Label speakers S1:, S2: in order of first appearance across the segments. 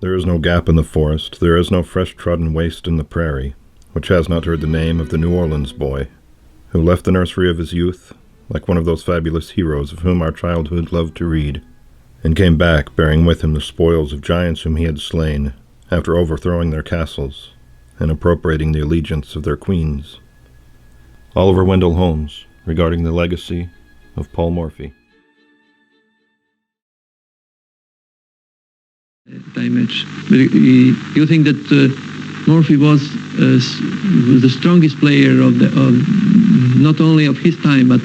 S1: There is no gap in the forest, there is no fresh-trodden waste in the prairie, which has not heard the name of the New Orleans boy, who left the nursery of his youth, like one of those fabulous heroes of whom our childhood loved to read, and came back bearing with him the spoils of giants whom he had slain, after overthrowing their castles, and appropriating the allegiance of their queens. Oliver Wendell Holmes, regarding the legacy of Paul Morphy.
S2: Tie match. But you think that Morphy was the strongest player of not only of his time, but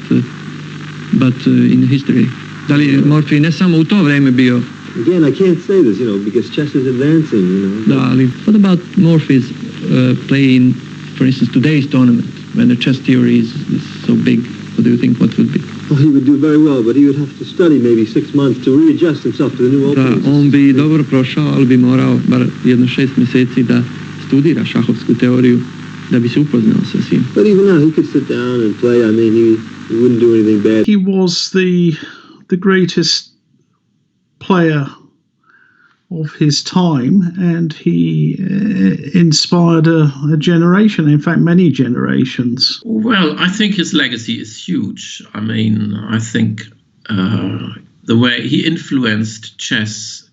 S2: in history. Da li Morphy ne samo u to vreme bio?
S3: Again, I can't say this, because chess is advancing,
S2: Da, ali what about Morphy's play in, for instance, today's tournament, when the chess theory is so big? What do you think what would be?
S3: Well, he would do very well, but he would have to study maybe 6 months to readjust himself to the new openings.
S2: Da, on bi dobro prošao, ali bi morao bar jedno 6 mjeseci da studira šahovsku teoriju, da bi se upoznao sa svim.
S3: But even now, he could sit down and play. I mean, he wouldn't do anything bad.
S4: He was the greatest player of his time, and he inspired a generation, in fact, many generations.
S5: Well, I think his legacy is huge. I mean, I think the way he influenced chess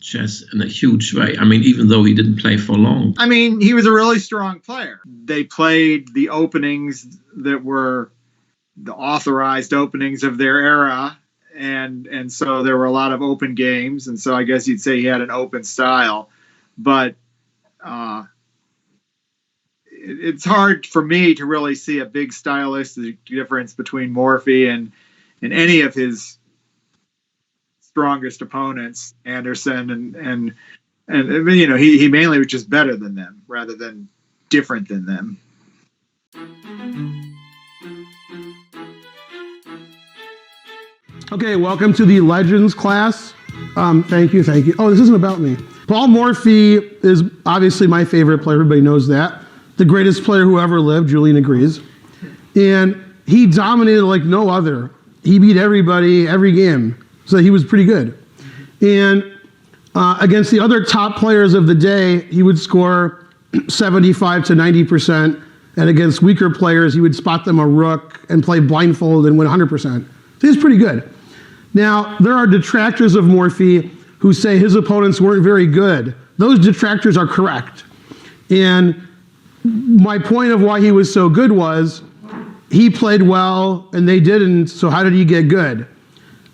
S5: in a huge way. I mean, even though he didn't play for long.
S6: I mean, he was a really strong player. They played the openings that were the authorized openings of their era. And so there were a lot of open games, and so I guess you'd say he had an open style. But it's hard for me to really see a big stylistic difference between Morphy and any of his strongest opponents, Anderson and he mainly was just better than them rather than different than them.
S7: Okay, welcome to the Legends class. Thank you. Oh, this isn't about me. Paul Morphy is obviously my favorite player. Everybody knows that. The greatest player who ever lived, Julian agrees. And he dominated like no other. He beat everybody, every game. So he was pretty good. And against the other top players of the day, he would score 75 to 90%. And against weaker players, he would spot them a rook and play blindfold and win 100%. So he's pretty good. Now, there are detractors of Morphy who say his opponents weren't very good. Those detractors are correct. And my point of why he was so good was he played well and they didn't, so how did he get good?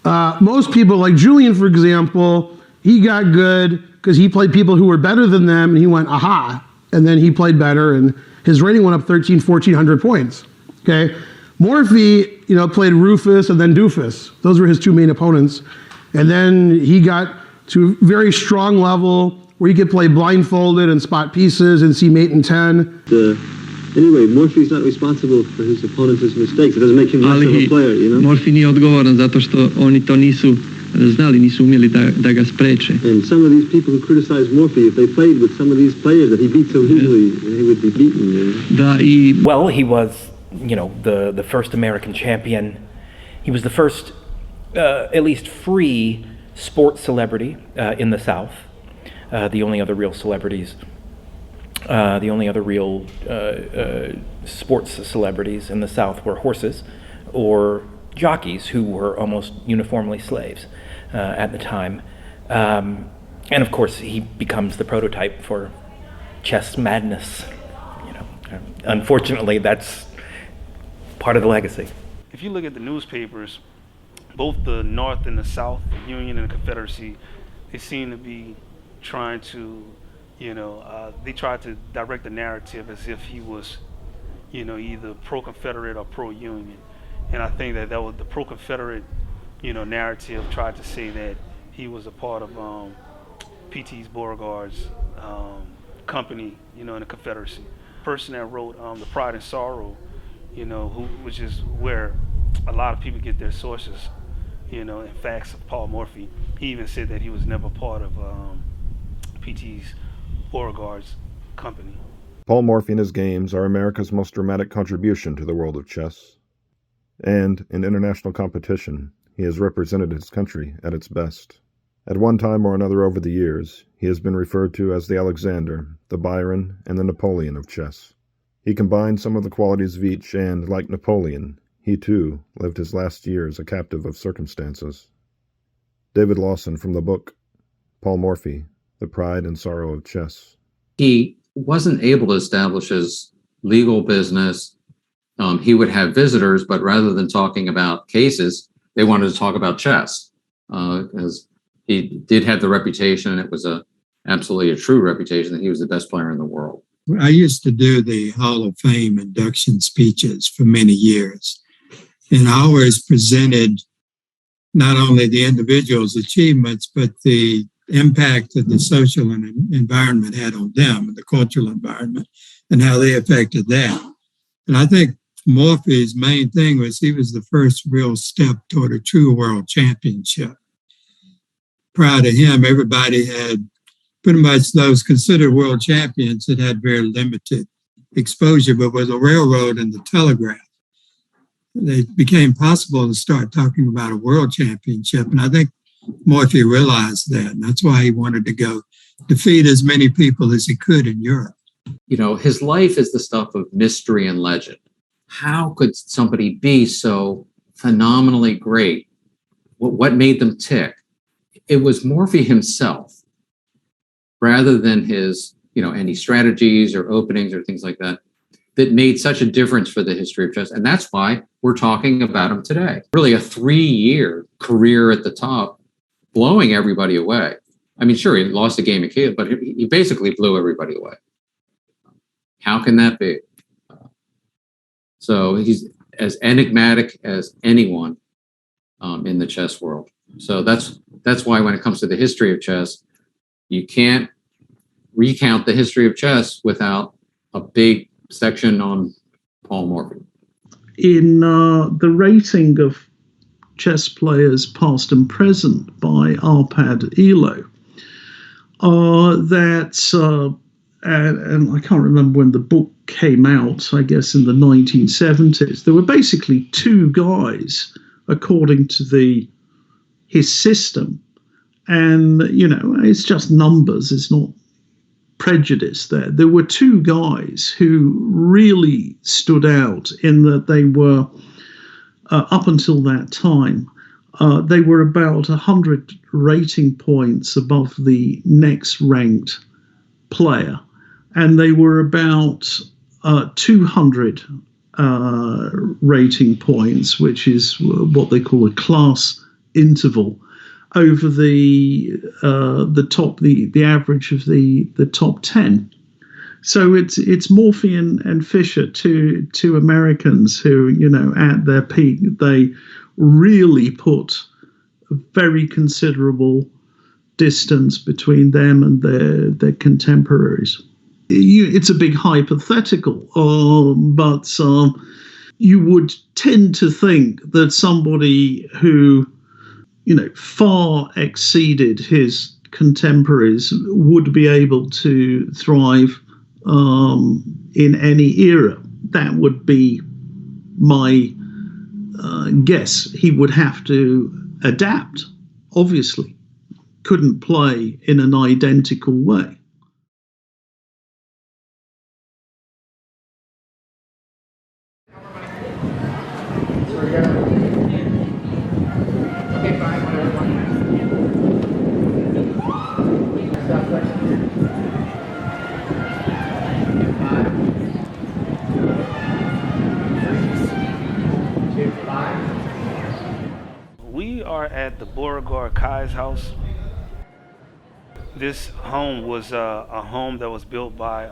S7: Most people, like Julian, for example, he got good because he played people who were better than them and he went, aha, and then he played better and his rating went up 1,400 points, okay? Morphy, played Rufus and then Doofus. Those were his two main opponents. And then he got to a very strong level where he could play blindfolded and spot pieces and see mate in 10.
S3: Anyway, Morphy's not responsible for his opponents' mistakes. It doesn't make him less of a player,
S2: Morphy nije odgovoran zato što oni to nisu znali, nisu umjeli da ga spreče.
S3: And some of these people who criticize Morphy, if they played with some of these players that he beat so easily, he would be beaten.
S8: Well, he was, the first American champion. He was the first, at least free sports celebrity in the South. The only other real celebrities, sports celebrities in the South were horses or jockeys who were almost uniformly slaves at the time. And of course, he becomes the prototype for chess madness. Unfortunately, that's part of the legacy.
S9: If you look at the newspapers, both the North and the South, the Union and the Confederacy, they seem to be trying to, they tried to direct the narrative as if he was, either pro-Confederate or pro-Union. And I think that was the pro-Confederate, narrative tried to say that he was a part of P.T. Beauregard's company, in the Confederacy. Person that wrote The Pride and Sorrow, which is where a lot of people get their sources, and facts of Paul Morphy. He even said that he was never part of P.T. Beauregard's company.
S1: Paul Morphy and his games are America's most dramatic contribution to the world of chess. and in international competition, he has represented his country at its best. At one time or another over the years, he has been referred to as the Alexander, the Byron, and the Napoleon of chess. He combined some of the qualities of each and, like Napoleon, he too lived his last years a captive of circumstances. David Lawson from the book Paul Morphy, The Pride and Sorrow of Chess.
S10: He wasn't able to establish his legal business. He would have visitors, but rather than talking about cases, they wanted to talk about chess, because he did have the reputation, and it was absolutely a true reputation, that he was the best player in the world.
S11: I used to do the Hall of Fame induction speeches for many years, and I always presented not only the individual's achievements, but the impact that the social and environment had on them, the cultural environment, and how they affected that. And I think Morphy's main thing was he was the first real step toward a true world championship. Prior to him, everybody had pretty much those considered world champions that had very limited exposure, but with the railroad and the telegraph, it became possible to start talking about a world championship. And I think Morphy realized that, and that's why he wanted to go defeat as many people as he could in Europe.
S10: You know, his life is the stuff of mystery and legend. How could somebody be so phenomenally great? What made them tick? It was Morphy himself, rather than his, any strategies or openings or things like that, that made such a difference for the history of chess. And that's why we're talking about him today. Really a 3-year career at the top, blowing everybody away. I mean, sure, he lost a game of Kay, but he basically blew everybody away. How can that be? So he's as enigmatic as anyone in the chess world. So that's why when it comes to the history of chess, you can't recount the history of chess without a big section on Paul Morphy.
S4: In the rating of chess players past and present by Arpad Elo, and I can't remember when the book came out, I guess in the 1970s, there were basically two guys, according to his system. And, it's just numbers, it's not prejudice there. There were two guys who really stood out in that they were, up until that time, they were about 100 rating points above the next ranked player. And they were about 200 rating points, which is what they call a class interval, over the average of the top 10. So it's Morphy and Fischer, two Americans who, at their peak, they really put a very considerable distance between them and their contemporaries. It's a big hypothetical, but you would tend to think that somebody who, far exceeded his contemporaries would be able to thrive in any era. That would be my guess. He would have to adapt, obviously. Couldn't play in an identical way.
S9: We are at the Beauregard Kai's house. This home was a home that was built by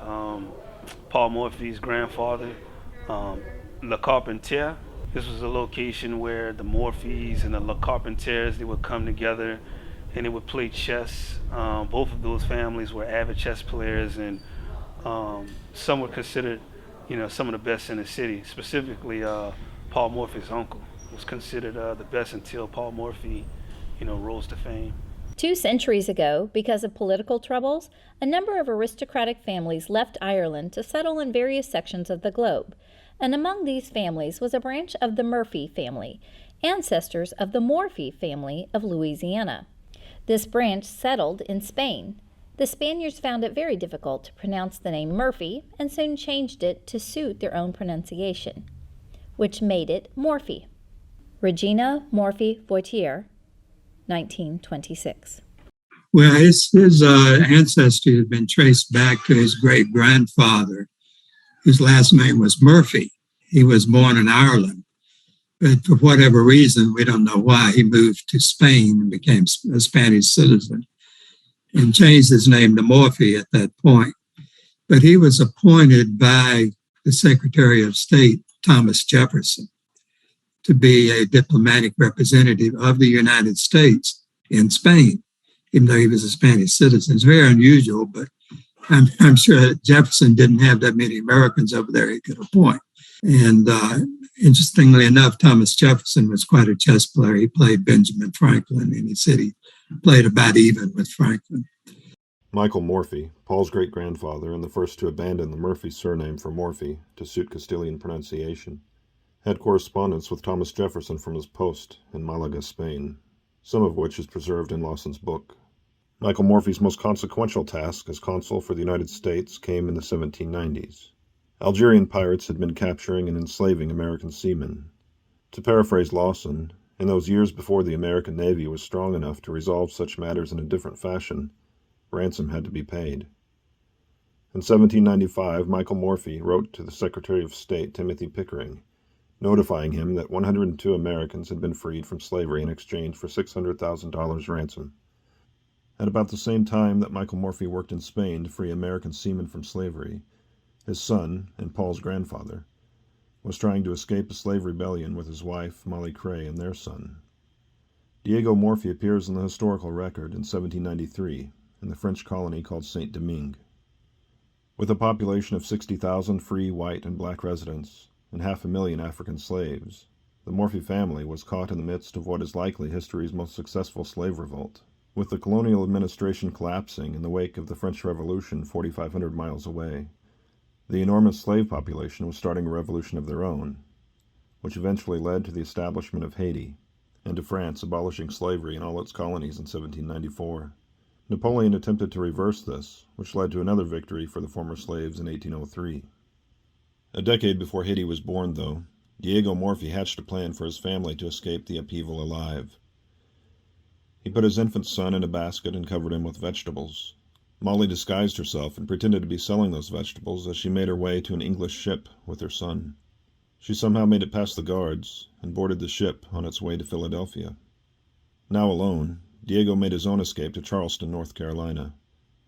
S9: Paul Morphy's grandfather, Le Carpentier. This was a location where the Morphys and the Le Carpentiers, they would come together and they would play chess. Both of those families were avid chess players, and some were considered, some of the best in the city. Specifically, Paul Morphy's uncle was considered the best until Paul Morphy, rose to fame.
S12: 2 centuries ago, because of political troubles, a number of aristocratic families left Ireland to settle in various sections of the globe. and among these families was a branch of the Morphy family, ancestors of the Morphy family of Louisiana. This branch settled in Spain. The Spaniards found it very difficult to pronounce the name Morphy and soon changed it to suit their own pronunciation, which made it Morphy. Regina Morphy Voitier, 1926.
S11: Well, his ancestry had been traced back to his great-grandfather, whose last name was Murphy. He was born in Ireland, but for whatever reason, we don't know why, he moved to Spain and became a Spanish citizen and changed his name to Morphy at that point. But he was appointed by the Secretary of State, Thomas Jefferson, to be a diplomatic representative of the United States in Spain, even though he was a Spanish citizen. It's very unusual, but I'm sure Jefferson didn't have that many Americans over there he could appoint. And interestingly enough, Thomas Jefferson was quite a chess player. He played Benjamin Franklin, and he said he played about even with Franklin.
S1: Michael Morphy, Paul's great-grandfather and the first to abandon the Murphy surname for Morphy to suit Castilian pronunciation, had correspondence with Thomas Jefferson from his post in Malaga, Spain, some of which is preserved in Lawson's book. Michael Morphy's most consequential task as consul for the United States came in the 1790s. Algerian pirates had been capturing and enslaving American seamen. To paraphrase Lawson, in those years before the American Navy was strong enough to resolve such matters in a different fashion, ransom had to be paid. In 1795, Michael Morphy wrote to the Secretary of State, Timothy Pickering, notifying him that 102 Americans had been freed from slavery in exchange for $600,000 ransom. At about the same time that Michael Morphy worked in Spain to free American seamen from slavery, his son, and Paul's grandfather, was trying to escape a slave rebellion with his wife, Mollie Creagh, and their son. Diego Morphy appears in the historical record in 1793 in the French colony called Saint-Domingue. With a population of 60,000 free white and black residents and 500,000 African slaves, the Morphy family was caught in the midst of what is likely history's most successful slave revolt. With the colonial administration collapsing in the wake of the French Revolution 4,500 miles away, the enormous slave population was starting a revolution of their own, which eventually led to the establishment of Haiti and to France abolishing slavery in all its colonies in 1794. Napoleon attempted to reverse this, which led to another victory for the former slaves in 1803. A decade before Haiti was born, though, Diego Morphy hatched a plan for his family to escape the upheaval alive. He put his infant son in a basket and covered him with vegetables. Mollie disguised herself and pretended to be selling those vegetables as she made her way to an English ship with her son. She somehow made it past the guards and boarded the ship on its way to Philadelphia. Now alone, Diego made his own escape to Charleston, North Carolina,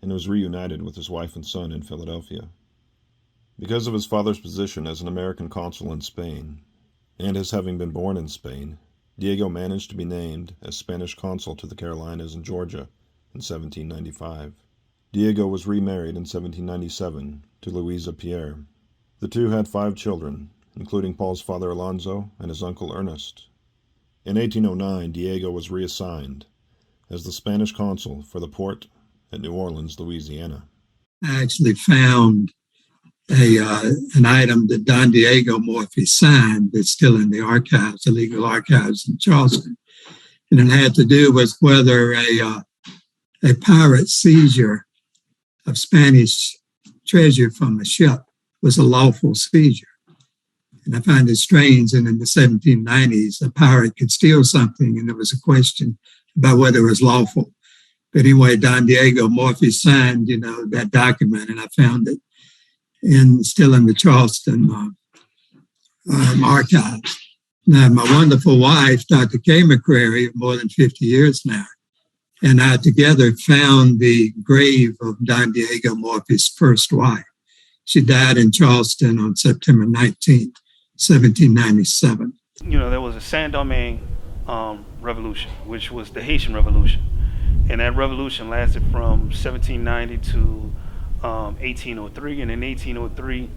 S1: and was reunited with his wife and son in Philadelphia. Because of his father's position as an American consul in Spain, and his having been born in Spain, Diego managed to be named as Spanish consul to the Carolinas and Georgia in 1795. Diego was remarried in 1797 to Louisa Peire. The two had 5 children, including Paul's father Alonzo and his uncle Ernest. In 1809, Diego was reassigned as the Spanish consul for the port at New Orleans, Louisiana.
S11: I actually found an item that Don Diego Morphy signed that's still in the archives, the legal archives in Charleston. And it had to do with whether a pirate seizure of Spanish treasure from a ship was a lawful seizure. And I find it strange, and in the 1790s, a pirate could steal something, and there was a question about whether it was lawful. But anyway, Don Diego Morphy signed, that document, and I found it still in the Charleston archives. Now, my wonderful wife, Dr. Kay McCrary, of more than 50 years now, and I together found the grave of Don Diego Morphy's first wife. She died in Charleston on September 19th, 1797.
S9: There was a Saint-Domingue revolution, which was the Haitian Revolution. And that revolution lasted from 1790 to 1803. And in 1803,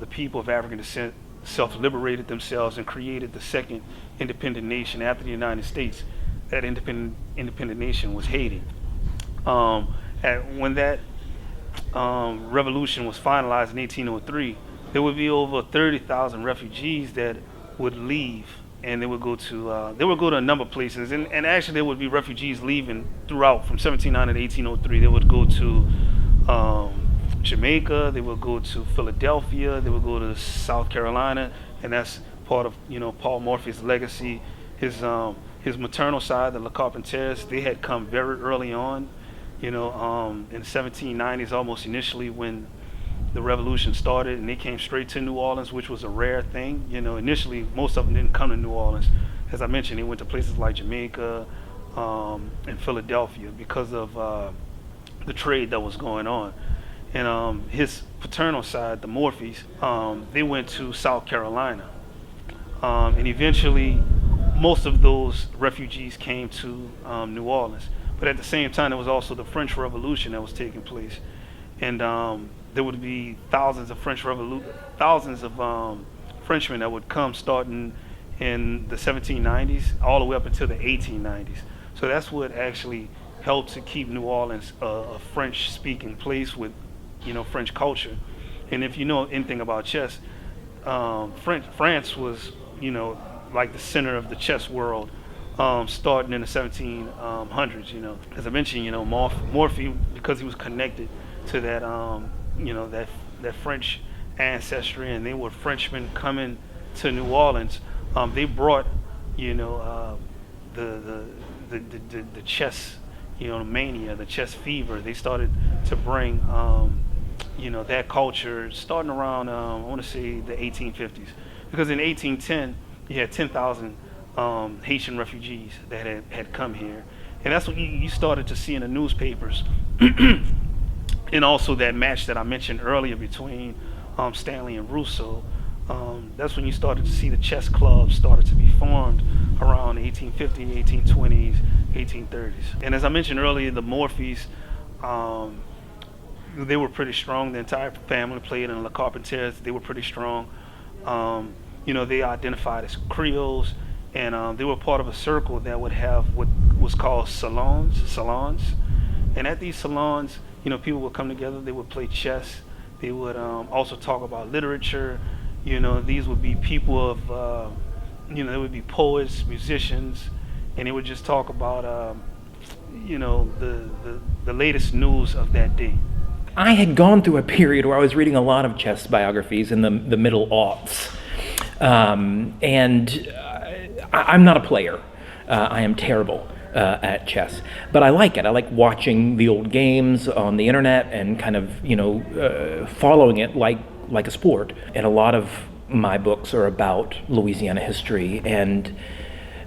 S9: the people of African descent self-liberated themselves and created the second independent nation after the United States. That independent nation was Haiti. When that revolution was finalized in 1803, there would be over 30,000 refugees that would leave, and they would go to a number of places, and actually there would be refugees leaving throughout from 1700 to 1803. They would go to Jamaica, they would go to Philadelphia, they would go to South Carolina, and that's part of Paul Morphy's legacy. His maternal side, the Le Carpentiers, they had come very early on, in the 1790s, almost initially when the revolution started, and they came straight to New Orleans, which was a rare thing. Initially most of them didn't come to New Orleans. As I mentioned, they went to places like Jamaica and Philadelphia because of the trade that was going on. And his paternal side, the Morphys, they went to South Carolina, and eventually most of those refugees came to New Orleans. But at the same time, there was also the French Revolution that was taking place, and there would be thousands of Frenchmen that would come starting in the 1790s all the way up until the 1890s. So that's what actually helped to keep New Orleans a French-speaking place with French culture. And if you know anything about chess, France was like the center of the chess world, starting in the 1700s. As I mentioned, Morphy, because he was connected to that that French ancestry, and they were Frenchmen coming to New Orleans. They brought the chess mania, the chess fever. They started to bring that culture starting around I want to say the 1850s, because in 1810 you had 10,000 Haitian refugees that had come here, and that's what you started to see in the newspapers. And also that match that I mentioned earlier between Stanley and Rousseau, that's when you started to see the chess clubs started to be formed around 1850, 1820s, 1830s. And as I mentioned earlier, the Morphys, they were pretty strong. The entire family played in Le Carpentiers. They were pretty strong. They identified as Creoles, and they were part of a circle that would have what was called salons. And at these salons, people would come together. They would play chess. They would also talk about literature. These would be people of, they would be poets, musicians, and they would just talk about, the latest news of that day.
S8: I had gone through a period where I was reading a lot of chess biographies in the middle aughts, and I'm not a player. I am terrible at chess, but I like it. I like watching the old games on the internet and kind of following it like a sport. And a lot of my books are about Louisiana history, and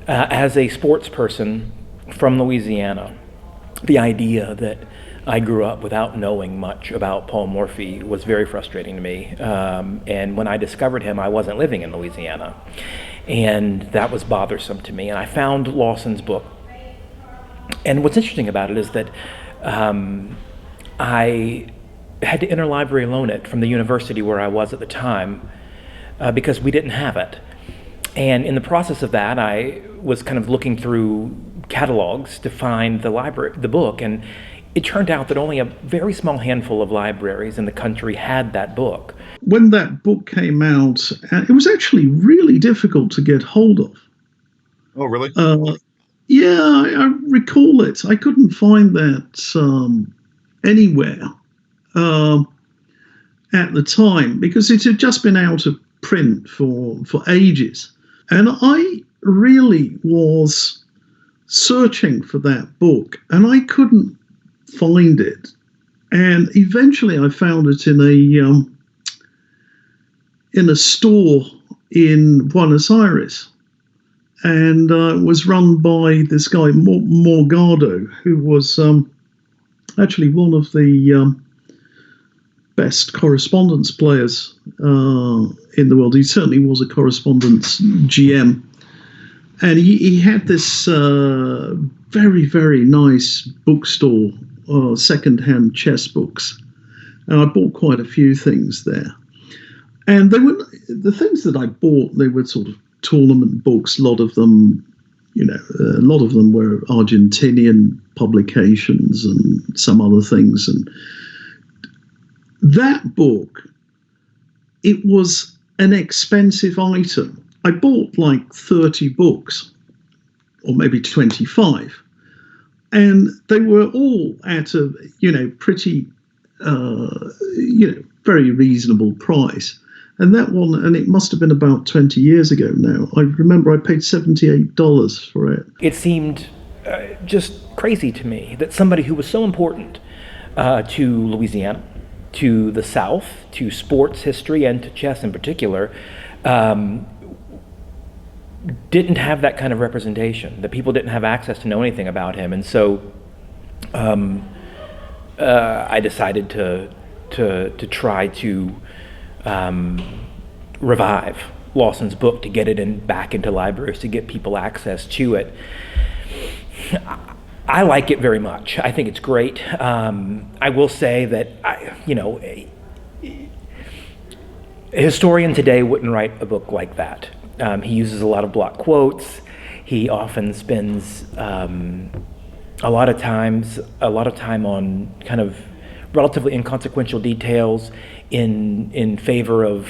S8: as a sports person from Louisiana, the idea that I grew up without knowing much about Paul Morphy was very frustrating to me. And when I discovered him, I wasn't living in Louisiana, and that was bothersome to me. And I found Lawson's book. And what's interesting about it is that I had to interlibrary loan it from the university where I was at the time because we didn't have it. And in the process of that, I was kind of looking through catalogs to find the book, and it turned out that only a very small handful of libraries in the country had that book.
S4: When that book came out, it was actually really difficult to get hold of.
S1: Oh, really?
S4: Yeah, I recall it. I couldn't find that anywhere at the time because it had just been out of print for ages. And I really was searching for that book, and I couldn't find it. And eventually I found it in a store in Buenos Aires, and was run by this guy Morgado, who was actually one of the best correspondence players in the world. He certainly was a correspondence GM, and he had this very, very nice bookstore, second-hand chess books, and I bought quite a few things there. And they were the things that I bought. They were sort of tournament books. A lot of them were Argentinian publications and some other things. And that book it was an expensive item. I bought like 30 books, or maybe 25, and they were all at a pretty very reasonable price. And that one, and it must have been about 20 years ago now. I remember I paid $78 for it.
S8: It seemed just crazy to me that somebody who was so important to Louisiana, to the South, to sports history, and to chess in particular, didn't have that kind of representation. That people didn't have access to know anything about him, and so I decided to try to revive Lawson's book, to get it back into libraries, to get people access to it. I like it very much. I think it's great. I will say that a historian today wouldn't write a book like that. He uses a lot of block quotes. He often spends a lot of time on kind of relatively inconsequential details in favor of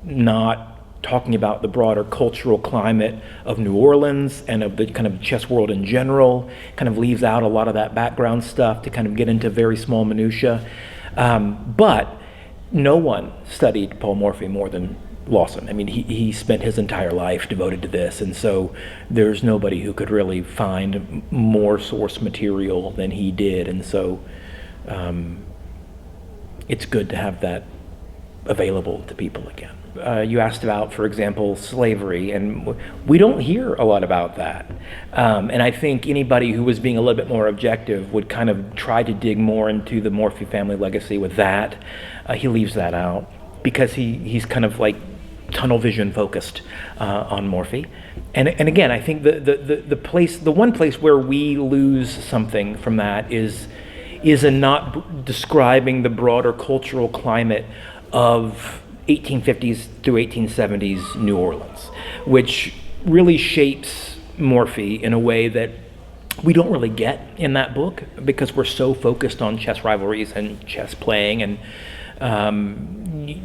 S8: not talking about the broader cultural climate of New Orleans and of the kind of chess world in general. Kind of leaves out a lot of that background stuff to kind of get into very small minutia. But no one studied Paul Morphy more than Lawson. I mean, he spent his entire life devoted to this, and so there's nobody who could really find more source material than he did, and so it's good to have that available to people again. You asked about, for example, slavery, and we don't hear a lot about that. And I think anybody who was being a little bit more objective would kind of try to dig more into the Morphy family legacy with that. He leaves that out because he's kind of like tunnel vision focused on Morphy. And again, I think the one place where we lose something from that is in not describing the broader cultural climate of 1850s through 1870s New Orleans, which really shapes Morphy in a way that we don't really get in that book because we're so focused on chess rivalries and chess playing, and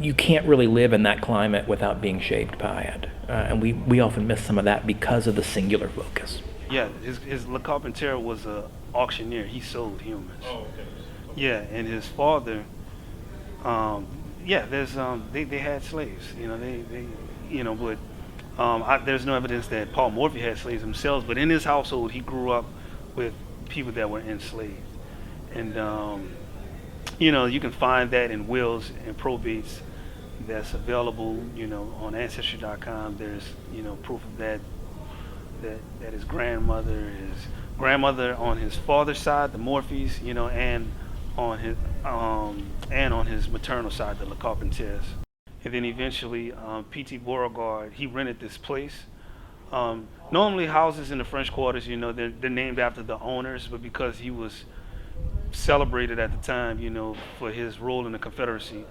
S8: you can't really live in that climate without being shaped by it. And we often miss some of that because of the singular focus.
S9: Yeah, his Le Carpentier was an auctioneer. He sold humans. Oh, okay. Yeah, and his father, they had slaves. But there's no evidence that Paul Morphy had slaves themselves. But in his household, he grew up with people that were enslaved, and you can find that in wills and probates that's available. On Ancestry.com. There's proof of that his grandmother on his father's side, the Morphys, and on his maternal side, the Le Carpentiers. And then eventually, P.T. Beauregard, he rented this place. Normally houses in the French quarters, they're named after the owners, but because he was celebrated at the time, for his role in the Confederacy,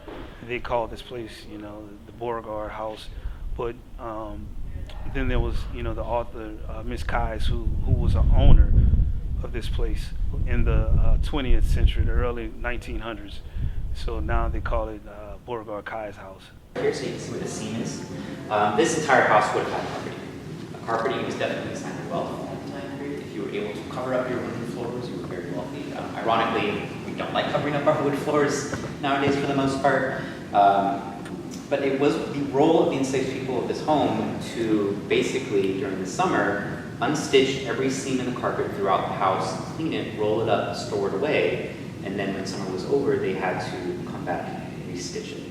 S9: they called this place, the Beauregard House. But then there was, the author, Miss Keyes, who was an owner of this place in the 20th century, the early 1900s. So now they call it Beauregard Keyes House.
S13: Here, so you can see where the seam is. This entire house would have had carpeting. Carpeting was definitely a sign of wealth at the time period. If you were able to cover up your wooden floors, you were very wealthy. Ironically, we don't like covering up our wood floors nowadays for the most part. But it was the role of the enslaved people of this home to basically, during the summer, unstitch every seam in the carpet throughout the house, clean it, roll it up, store it away, and then when summer was over, they had to come back and restitch it.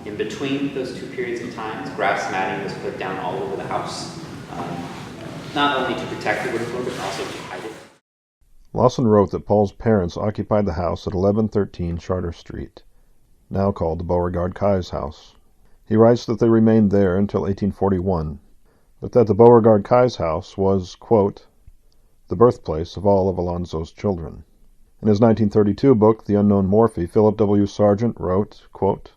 S13: In between those two periods of time, grass matting was put down all over the house, not only to protect the wood floor, but also to hide it.
S1: Lawson wrote that Paul's parents occupied the house at 1113 Charter Street, now called the Beauregard Keyes House. He writes that they remained there until 1841, but that the Beauregard Keyes House was, quote, the birthplace of all of Alonzo's children. In his 1932 book, The Unknown Morphy, Philip W. Sargent wrote, quote,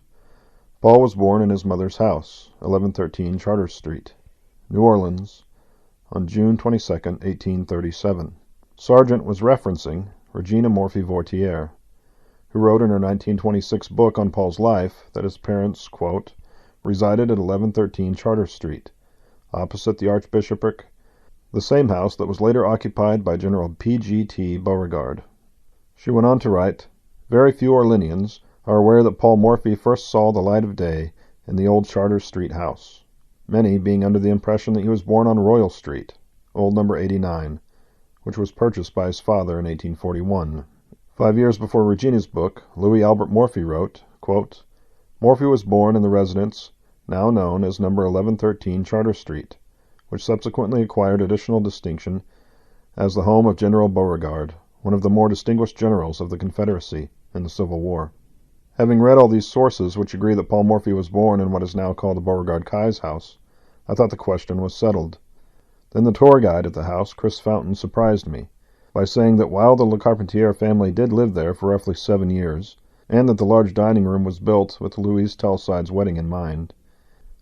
S1: Paul was born in his mother's house, 1113 Charter Street, New Orleans, on June 22, 1837. Sargent was referencing Regina Morphy Vortier, who wrote in her 1926 book on Paul's life that his parents, quote, resided at 1113 Charter Street, opposite the Archbishopric, the same house that was later occupied by General P.G.T. Beauregard. She went on to write, "Very few Orleanians are aware that Paul Morphy first saw the light of day in the old Charter Street house, many being under the impression that he was born on Royal Street, old number 89, which was purchased by his father in 1841. 5 years before Regina's book, Louis Albert Morphy wrote, quote, "Morphy was born in the residence now known as number 1113 Charter Street, which subsequently acquired additional distinction as the home of General Beauregard, one of the more distinguished generals of the Confederacy in the Civil War." Having read all these sources which agree that Paul Morphy was born in what is now called the Beauregard-Kai's house, I thought the question was settled. Then the tour guide at the house, Chris Fountain, surprised me by saying that while the Le Carpentier family did live there for roughly 7 years, and that the large dining room was built with Louise Telside's wedding in mind,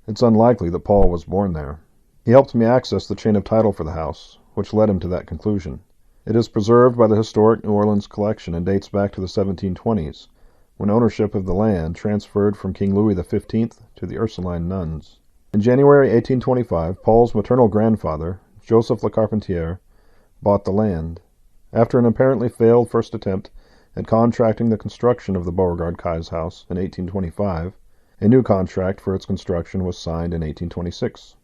S1: it's unlikely that Paul was born there. He helped me access the chain of title for the house, which led him to that conclusion. It is preserved by the Historic New Orleans Collection and dates back to the 1720s, when ownership of the land transferred from King Louis XV to the Ursuline nuns. In January 1825, Paul's maternal grandfather, Joseph Le Carpentier, bought the land. After an apparently failed first attempt at contracting the construction of the Beauregard-Kai's house in 1825, a new contract for its construction was signed in 1826.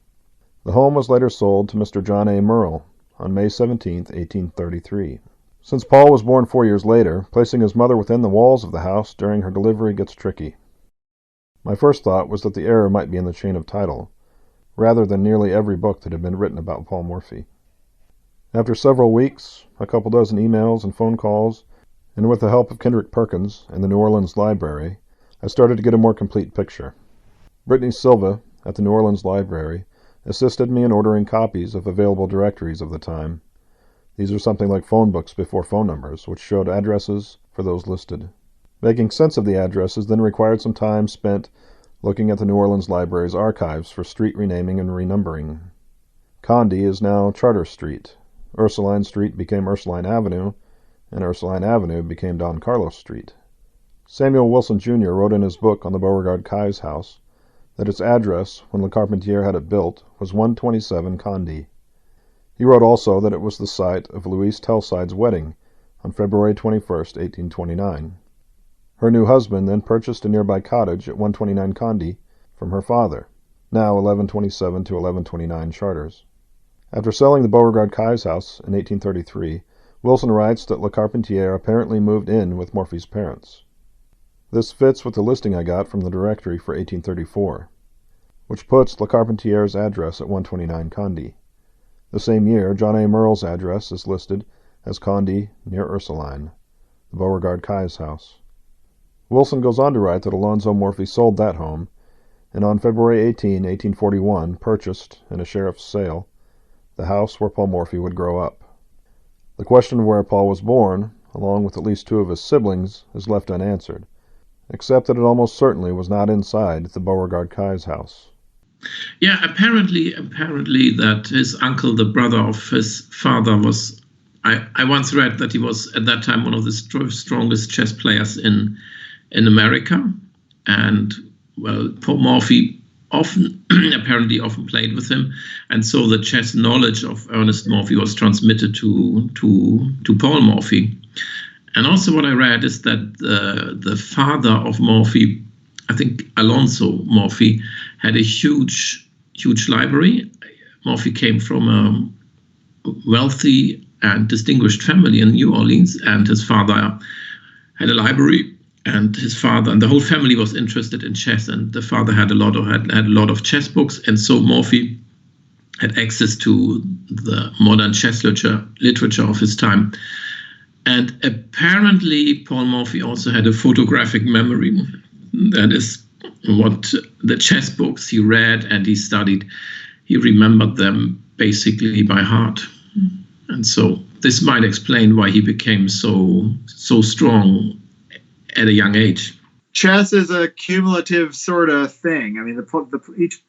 S1: The home was later sold to Mr. John A. Murrell on May 17, 1833. Since Paul was born 4 years later, placing his mother within the walls of the house during her delivery gets tricky. My first thought was that the error might be in the chain of title, rather than nearly every book that had been written about Paul Morphy. After several weeks, a couple dozen emails and phone calls, and with the help of Kendrick Perkins and the New Orleans Library, I started to get a more complete picture. Brittany Silva at the New Orleans Library assisted me in ordering copies of available directories of the time. These are something like phone books before phone numbers, which showed addresses for those listed. Making sense of the addresses then required some time spent looking at the New Orleans Library's archives for street renaming and renumbering. Condé is now Charter Street. Ursuline Street became Ursuline Avenue, and Ursuline Avenue became Don Carlos Street. Samuel Wilson Jr. wrote in his book on the Beauregard-Kai's house that its address, when Le Carpentier had it built, was 127 Condé. He wrote also that it was the site of Louise Telside's wedding on February 21, 1829. Her new husband then purchased a nearby cottage at 129 Condé from her father, now 1127 to 1129 Charters. After selling the Beauregard-Kai's house in 1833, Wilson writes that Le Carpentier apparently moved in with Morphy's parents. This fits with the listing I got from the directory for 1834, which puts Le Carpentier's address at 129 Condé. The same year, John A. Murrell's address is listed as Condé near Ursuline, the Beauregard-Kai's house. Wilson goes on to write that Alonzo Morphy sold that home, and on February 18, 1841, purchased, in a sheriff's sale, the house where Paul Morphy would grow up. The question of where Paul was born, along with at least 2 of his siblings, is left unanswered, except that it almost certainly was not inside the Beauregard-Kai's house.
S5: Yeah, apparently that his uncle, the brother of his father, was... I once read that he was, at that time, one of the strongest chess players in America. And, well, Paul Morphy apparently often played with him, and so the chess knowledge of Ernest Morphy was transmitted to Paul Morphy. And also what I read is that the father of Morphy, I think Alonzo Morphy, had a huge library. Morphy came from a wealthy and distinguished family in New Orleans, and his father had a library. And his father and the whole family was interested in chess, and the father had a lot of chess books, and so Morphy had access to the modern chess literature of his time. And apparently, Paul Morphy also had a photographic memory. That is what the chess books he read and he studied, he remembered them basically by heart. And so this might explain why he became so strong at a young age.
S6: chess is a cumulative sort of thing. I mean,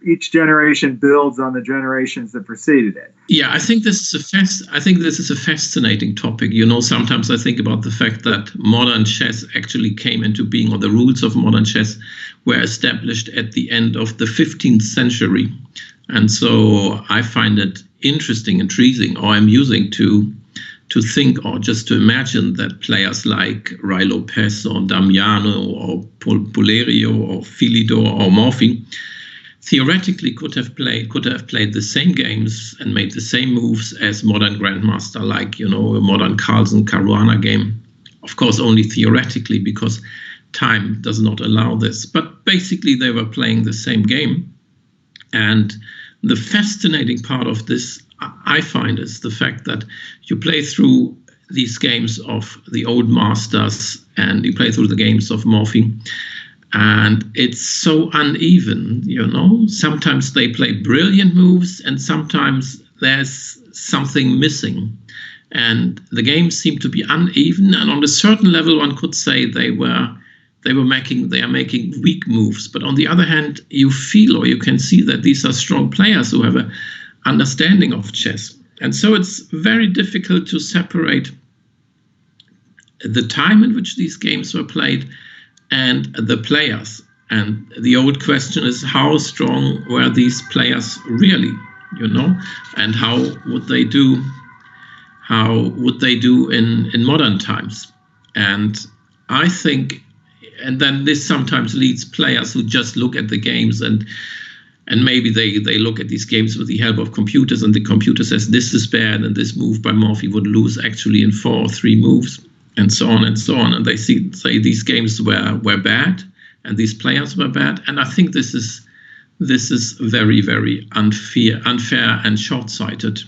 S6: each generation builds on the generations that preceded it.
S5: Yeah, I think this is a fascinating topic. Sometimes I think about the fact that modern chess actually came into being, or the rules of modern chess were established at the end of the 15th century. And so I find it interesting, intriguing, or amusing to think or just to imagine that players like Ruy Lopez or Damiano or Polerio or Philidor or Morphy theoretically could have played the same games and made the same moves as modern grandmaster, like a modern Carlsen Caruana game. Of course, only theoretically, because time does not allow this. But basically, they were playing the same game. And the fascinating part of this, I find, is the fact that you play through these games of the old masters and you play through the games of Morphy, and it's so uneven, Sometimes they play brilliant moves and sometimes there's something missing. And the games seem to be uneven, and on a certain level one could say they are making weak moves. But on the other hand, you feel or you can see that these are strong players who have an understanding of chess. And so it's very difficult to separate the time in which these games were played and the players. And the old question is, how strong were these players really, and how would they do in modern times? And I think, and then this sometimes leads players who just look at the games and maybe they look at these games with the help of computers, and the computer says this is bad and this move by Morphy would lose actually in 4 or 3 moves, and so on and so on. And they say these games were bad and these players were bad. And I think this is very, very unfair and short-sighted.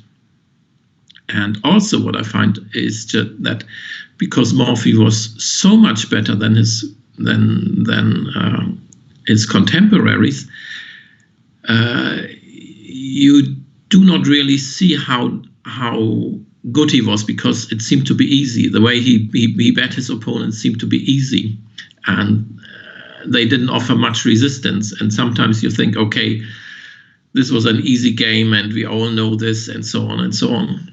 S5: And also what I find is just that because Morphy was so much better than his contemporaries, you do not really see how good he was, because it seemed to be easy. The way he bet his opponents seemed to be easy, and they didn't offer much resistance. And sometimes you think, okay, this was an easy game and we all know this, and so on and so on.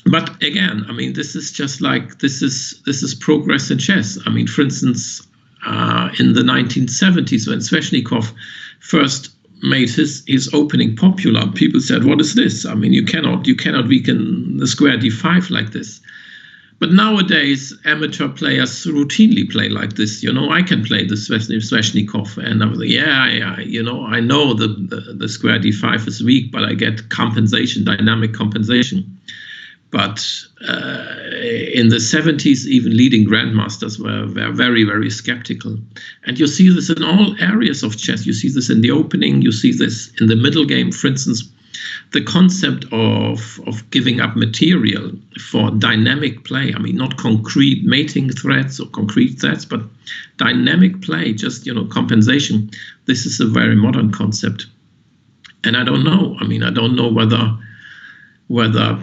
S5: But again, I mean, this is just like, this is progress in chess. I mean, for instance, in the 1970s, when Sveshnikov first made his opening popular, people said, what is this? I mean, you cannot weaken the square d5 like this. But nowadays, amateur players routinely play like this. I can play the Sveshnikov, and I was like, I know the square d5 is weak, but I get compensation, dynamic compensation. But in the 70s, even leading grandmasters were very, very skeptical. And you see this in all areas of chess. You see this in the opening. You see this in the middle game. For instance, the concept of giving up material for dynamic play. I mean, not concrete mating threats or concrete threats, but dynamic play, just, compensation. This is a very modern concept. And I don't know. I mean, I don't know whether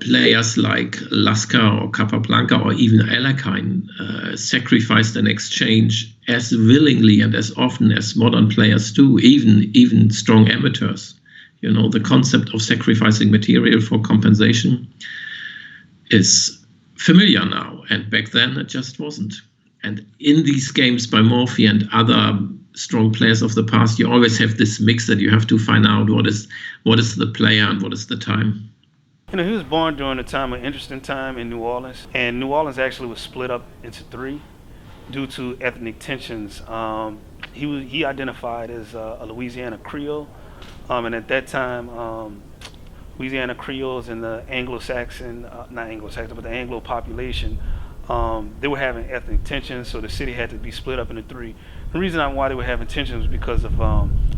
S5: players like Lasker or Capablanca or even Alekhine sacrificed an exchange as willingly and as often as modern players do, even strong amateurs. The concept of sacrificing material for compensation is familiar now, and back then it just wasn't. And in these games by Morphy and other strong players of the past, you always have this mix that you have to find out what is the player and what is the time.
S9: He was born during a time of interesting time in New Orleans, and New Orleans actually was split up into 3 due to ethnic tensions. He identified as a Louisiana Creole, and at that time, Louisiana Creoles and the Anglo-Saxon, not Anglo-Saxon, but the Anglo population, they were having ethnic tensions, so the city had to be split up into 3. The reason why they were having tensions was because of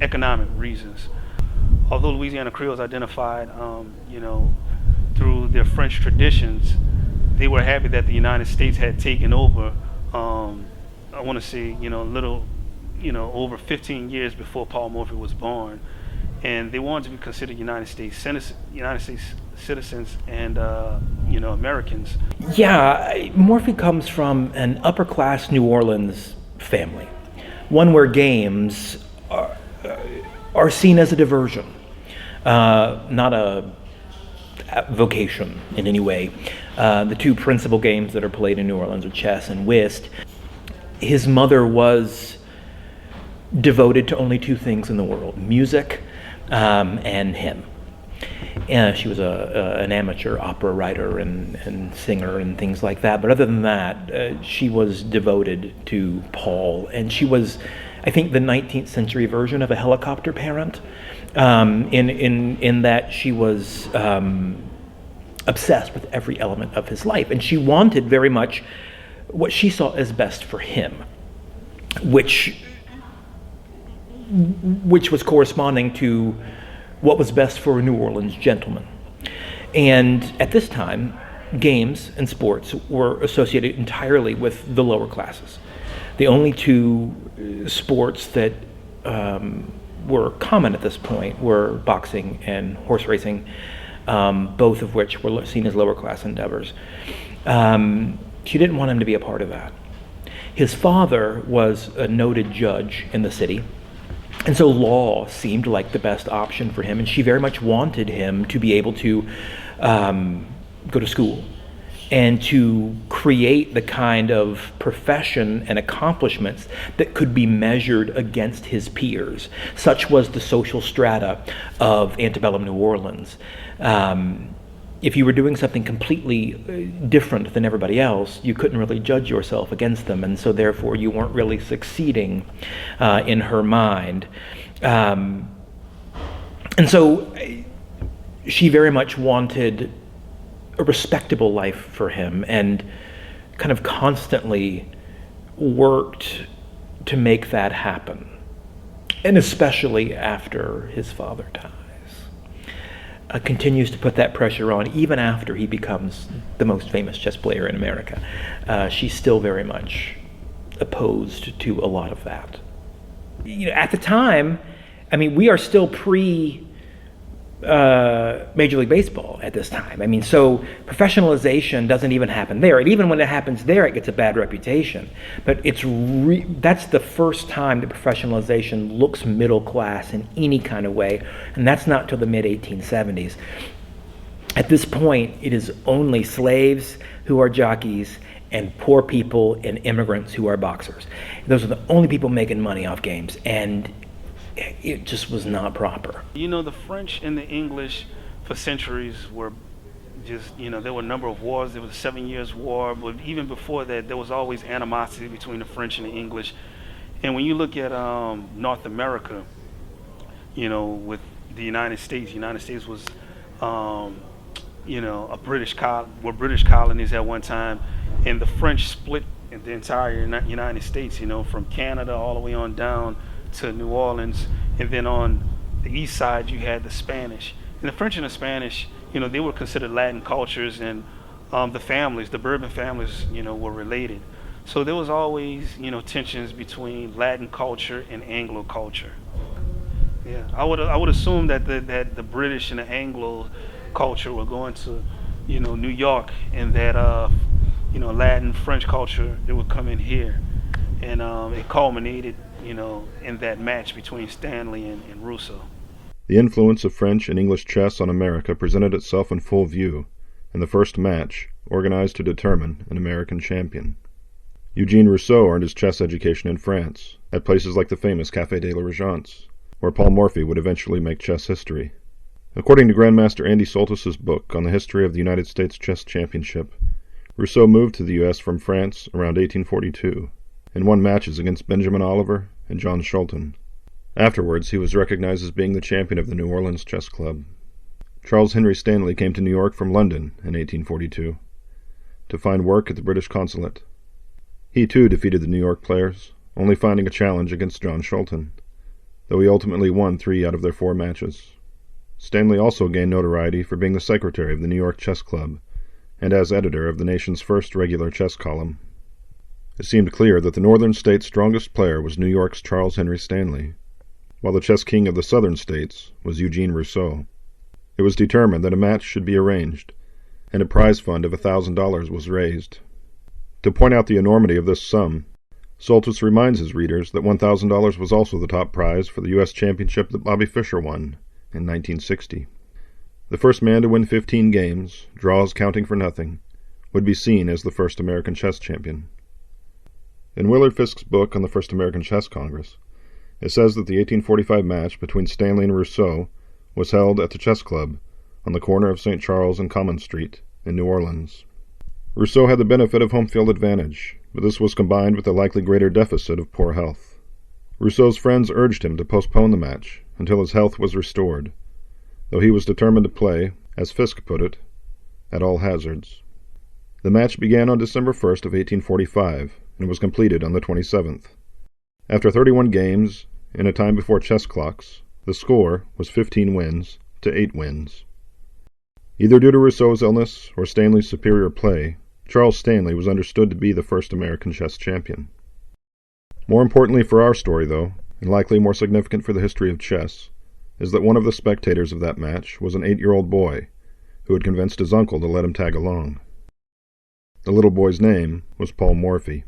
S9: economic reasons. Although Louisiana Creoles identified, through their French traditions, they were happy that the United States had taken over. I want to say, over 15 years before Paul Morphy was born, and they wanted to be considered United States citizens and Americans.
S8: Yeah, Morphy comes from an upper class New Orleans family, one where games are seen as a diversion, not a vocation in any way. The two principal games that are played in New Orleans are chess and whist. His mother was devoted to only two things in the world: music and him. She was an amateur opera writer and singer and things like that. But other than that, she was devoted to Paul. And she was, I think, the 19th century version of a helicopter parent, in that she was obsessed with every element of his life. And she wanted very much what she saw as best for him, which was corresponding to what was best for a New Orleans gentleman. And at this time, games and sports were associated entirely with the lower classes. The only two sports that were common at this point were boxing and horse racing, both of which were seen as lower class endeavors. She didn't want him to be a part of that. His father was a noted judge in the city, and so law seemed like the best option for him, and she very much wanted him to be able to go to school and to create the kind of profession and accomplishments that could be measured against his peers. Such was the social strata of antebellum New Orleans. If you were doing something completely different than everybody else, you couldn't really judge yourself against them, and so therefore you weren't really succeeding in her mind. And so she very much wanted a respectable life for him, and kind of constantly worked to make that happen, and especially after his father dies. Continues to put that pressure on even after he becomes the most famous chess player in America. She's still very much opposed to a lot of that. At the time, I mean, we are still pre Major League Baseball at this time. I mean, so professionalization doesn't even happen there. And even when it happens there, it gets a bad reputation. But that's the first time that professionalization looks middle class in any kind of way. And that's not till the mid-1870s. At this point, it is only slaves who are jockeys and poor people and immigrants who are boxers. Those are the only people making money off games. And it just was not proper.
S9: The French and the English for centuries were just, there were a number of wars. There was a 7 Years' War, but even before that, there was always animosity between the French and the English. And when you look at North America, with the United States was, a British colonies at one time, and the French split the entire United States, from Canada all the way on down to New Orleans, and then on the east side you had the Spanish. And the French and the Spanish, they were considered Latin cultures, and the Bourbon families, were related. So there was always, tensions between Latin culture and Anglo culture. Yeah, I would assume that the British and the Anglo culture were going to, New York, and that Latin French culture, they would come in here, and it culminated in that match between Stanley and Rousseau.
S1: The influence of French and English chess on America presented itself in full view in the first match, organized to determine an American champion. Eugene Rousseau earned his chess education in France, at places like the famous Café de la Régence, where Paul Morphy would eventually make chess history. According to Grandmaster Andy Soltis's book on the history of the United States Chess Championship, Rousseau moved to the U.S. from France around 1842, and won matches against Benjamin Oliver and John Schulten. Afterwards, he was recognized as being the champion of the New Orleans Chess Club. Charles Henry Stanley came to New York from London in 1842 to find work at the British consulate. He too defeated the New York players, only finding a challenge against John Schulten, though he ultimately won 3 out of their 4 matches. Stanley also gained notoriety for being the secretary of the New York Chess Club and as editor of the nation's first regular chess column. It seemed clear that the northern state's strongest player was New York's Charles Henry Stanley, while the chess king of the southern states was Eugene Rousseau. It was determined that a match should be arranged, and a prize fund of $1,000 was raised. To point out the enormity of this sum, Soltis reminds his readers that $1,000 was also the top prize for the U.S. championship that Bobby Fischer won in 1960. The first man to win 15 games, draws counting for nothing, would be seen as the first American chess champion. In Willard Fisk's book on the First American Chess Congress, it says that the 1845 match between Stanley and Rousseau was held at the Chess Club on the corner of St. Charles and Common Street in New Orleans. Rousseau had the benefit of home field advantage, but this was combined with a likely greater deficit of poor health. Rousseau's friends urged him to postpone the match until his health was restored, though he was determined to play, as Fisk put it, at all hazards. The match began on December 1st of 1845 and was completed on the 27th. After 31 games, in a time before chess clocks, the score was 15 wins to 8 wins. Either due to Rousseau's illness or Stanley's superior play, Charles Stanley was understood to be the first American chess champion. More importantly for our story, though, and likely more significant for the history of chess, is that one of the spectators of that match was an 8-year-old boy who had convinced his uncle to let him tag along. The little boy's name was Paul Morphy.